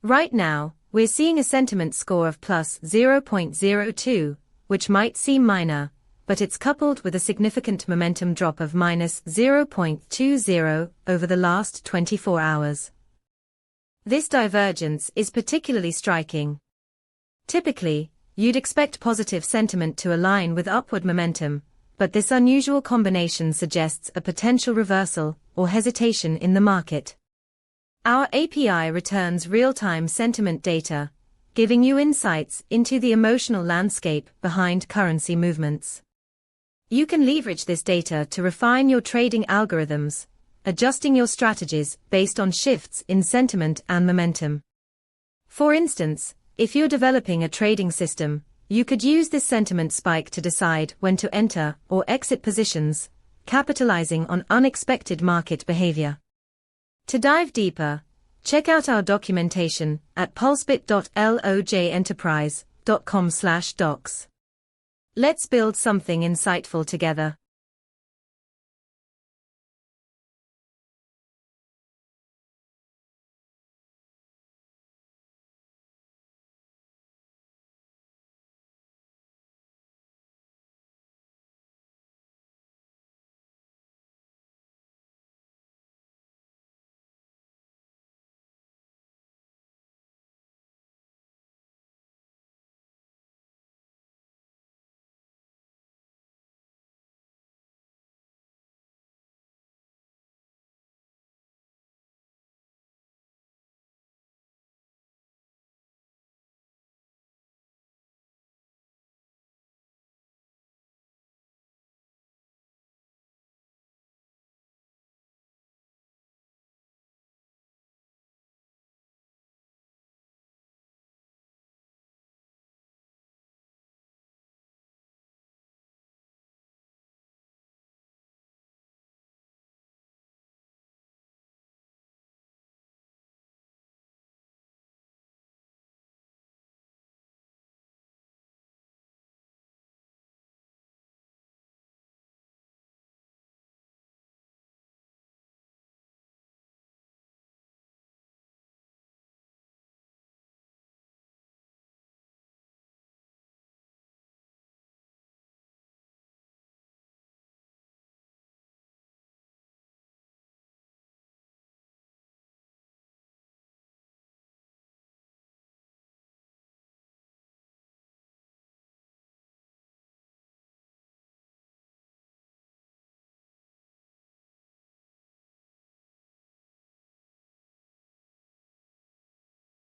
Right now, we're seeing a sentiment score of plus 0.02, which might seem minor, but it's coupled with a significant momentum drop of minus 0.20 over the last 24 hours. This divergence is particularly striking. Typically, you'd expect positive sentiment to align with upward momentum, but this unusual combination suggests a potential reversal or hesitation in the market. Our API returns real-time sentiment data, giving you insights into the emotional landscape behind currency movements. You can leverage this data to refine your trading algorithms, adjusting your strategies based on shifts in sentiment and momentum. For instance, if you're developing a trading system, you could use this sentiment spike to decide when to enter or exit positions, capitalizing on unexpected market behavior. To dive deeper, check out our documentation at pulsebit.lojenterprise.com/docs. Let's build something insightful together.